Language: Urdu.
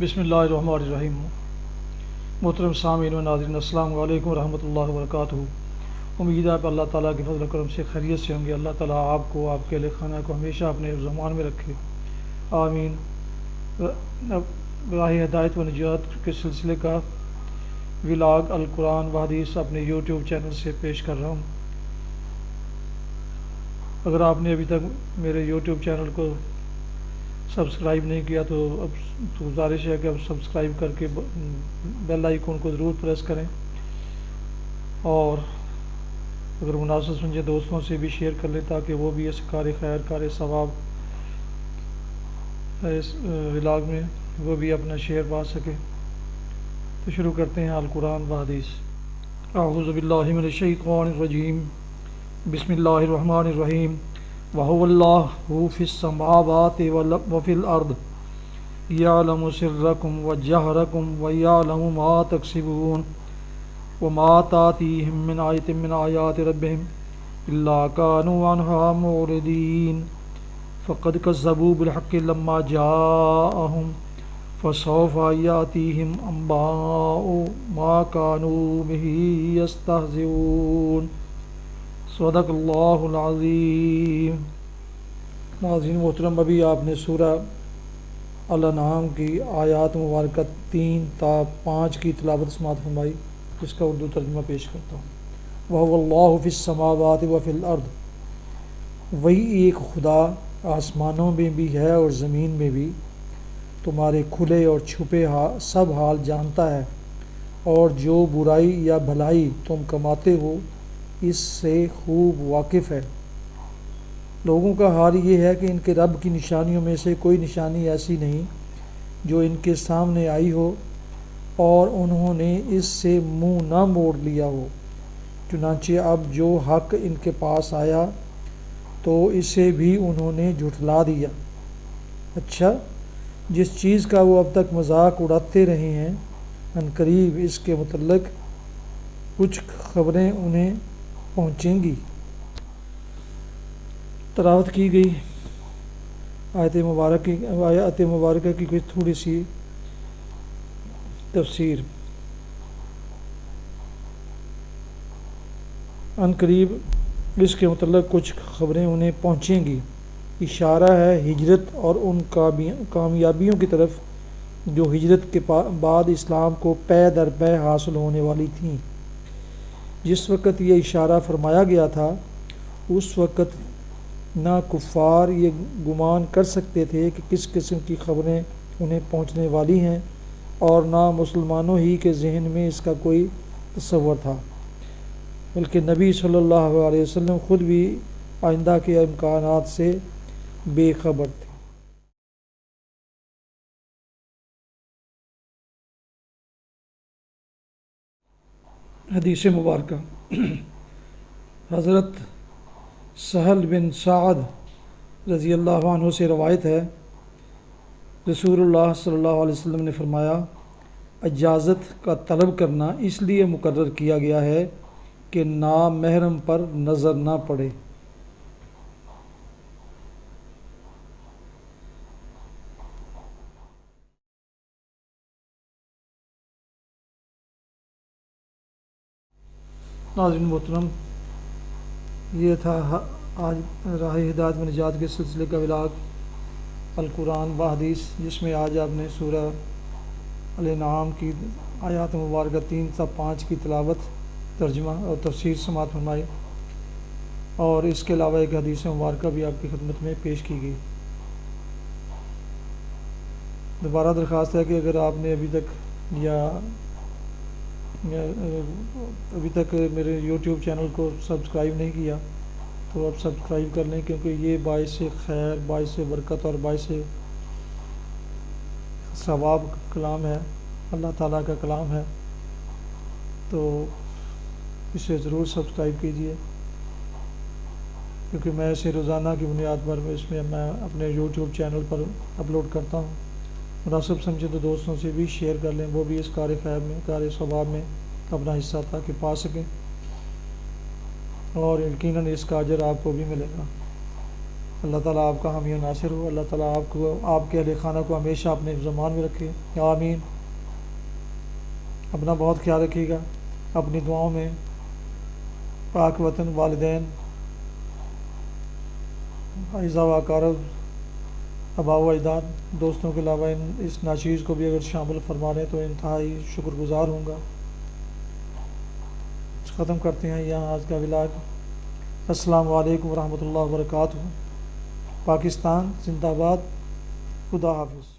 بسم اللہ الرحمن الرحیم۔ محترم سامعین و ناظرین، السلام علیکم ورحمۃ اللہ وبرکاتہ۔ امید ہے کہ اللہ تعالیٰ کے فضل و کرم سے خیریت سے ہوں گے۔ اللہ تعالیٰ آپ کو، آپ کے اہل خانہ کو ہمیشہ اپنے حفظ و امان میں رکھے، آمین۔ راہ ہدایت و نجات کے سلسلے کا ولاگ القرآن و حدیث اپنے یوٹیوب چینل سے پیش کر رہا ہوں۔ اگر آپ نے ابھی تک میرے یوٹیوب چینل کو سبسکرائب نہیں کیا تو گزارش ہے کہ اب سبسکرائب کر کے بیل آئیکن کو ضرور پریس کریں، اور اگر مناسب سمجھے دوستوں سے بھی شیئر کر لیں تاکہ وہ بھی اس کار خیر، کار ثواب اس ولاگ میں وہ بھی اپنا شیئر پا سکے۔ تو شروع کرتے ہیں القرآن و حدیث۔ اعوذ باللہ من الشیطان الرجیم، بسم اللہ الرحمن الرحیم۔ وَهُوَ اللَّهُ فِي السَّمَاوَاتِ وَفِي الْأَرْضِ يَعْلَمُ سِرَّكُمْ وَجَهْرَكُمْ وَيَعْلَمُ مَا تَكْسِبُونَ وَمَا تَأْتِيهِم مِّنْ آيَةٍ مِّنْ آيَاتِ رَبِّهِمْ إِلَّا كَانُوا عَنْهَا مُعْرِضِينَ فَقَدْ كَذَّبُوا بِالْحَقِّ لَمَّا جَاءَهُمْ فَسَوْفَ يَأْتِيهِمْ أَنبَاءُ مَا كَانُوا بِهِ يَسْتَهْزِئُونَ۔ صدق اللہ العظیم۔ ناظرین محترم، ابھی آپ نے سورہ الانعام کی آیات مبارکہ 3 تا 5 کی تلاوت سماعت فرمائی، جس کا اردو ترجمہ پیش کرتا ہوں۔ وَهُوَ اللَّهُ فِي السَّمَاوَاتِ وَفِي الْأَرْضِ، وہی ایک خدا آسمانوں میں بھی ہے اور زمین میں بھی، تمہارے کھلے اور چھپے سب حال جانتا ہے، اور جو برائی یا بھلائی تم کماتے ہو اس سے خوب واقف ہے۔ لوگوں کا حال یہ ہے کہ ان کے رب کی نشانیوں میں سے کوئی نشانی ایسی نہیں جو ان کے سامنے آئی ہو اور انہوں نے اس سے منہ نہ موڑ لیا ہو، چنانچہ اب جو حق ان کے پاس آیا تو اسے بھی انہوں نے جھٹلا دیا۔ اچھا، جس چیز کا وہ اب تک مذاق اڑاتے رہے ہیں، عنقریب اس کے متعلق کچھ خبریں انہیں پہنچیں گی۔ تلاوت کی گئی آیت مبارکہ کی کوئی تھوڑی سی تفسیر۔ عنقریب اس کے متعلق کچھ خبریں انہیں پہنچیں گی، اشارہ ہے ہجرت اور ان کامیابیوں کی طرف جو ہجرت کے بعد اسلام کو پے در پے حاصل ہونے والی تھیں۔ جس وقت یہ اشارہ فرمایا گیا تھا اس وقت نہ کفار یہ گمان کر سکتے تھے کہ کس قسم کی خبریں انہیں پہنچنے والی ہیں، اور نہ مسلمانوں ہی کے ذہن میں اس کا کوئی تصور تھا، بلکہ نبی صلی اللہ علیہ وسلم خود بھی آئندہ کے امکانات سے بے خبر تھے۔ حدیث مبارکہ۔ حضرت سہل بن سعد رضی اللہ عنہ سے روایت ہے، رسول اللہ صلی اللہ علیہ وسلم نے فرمایا، اجازت کا طلب کرنا اس لیے مقرر کیا گیا ہے کہ نامحرم پر نظر نہ پڑے۔ ناظرین محترم، یہ تھا آج راہ ہدایت و نجات کے سلسلے کا ولاگ القرآن و حدیث، جس میں آج آپ نے سورہ الانعام کی آیات مبارکہ 3 تا 5 کی تلاوت، ترجمہ اور تفسیر سماعت فرمائی، اور اس کے علاوہ ایک حدیث مبارکہ بھی آپ کی خدمت میں پیش کی گئی۔ دوبارہ درخواست ہے کہ اگر آپ نے ابھی تک میرے یوٹیوب چینل کو سبسکرائب نہیں کیا تو آپ سبسکرائب کر لیں، کیونکہ یہ باعث خیر، باعث برکت اور باعث ثواب کلام ہے، اللہ تعالیٰ کا کلام ہے، تو اسے ضرور سبسکرائب کیجیے، کیونکہ میں اسے روزانہ کی بنیاد پر میں اپنے یوٹیوب چینل پر اپلوڈ کرتا ہوں۔ مناسب سمجھے تو دوستوں سے بھی شیئر کر لیں، وہ بھی اس کار خیر میں، کار ثواب میں اپنا حصہ تاکہ پا سکیں، اور یقیناً اس کا اجر آپ کو بھی ملے گا۔ اللہ تعالیٰ آپ کا حامی و ناصر ہو، اللہ تعالیٰ آپ کے اہل خانہ کو ہمیشہ اپنے زمان میں رکھے، آمین۔ اپنا بہت خیال رکھیے گا، اپنی دعاؤں میں پاک وطن، والدین، اعزاء و اقارب، آباء و اجداد، دوستوں کے علاوہ اس ناچیز کو بھی اگر شامل فرما لیں تو انتہائی شکر گزار ہوں گا۔ ختم کرتے ہیں یہاں آج کا ولاگ۔ السلام علیکم ورحمۃ اللہ وبرکاتہ۔ پاکستان زندہ باد، خدا حافظ۔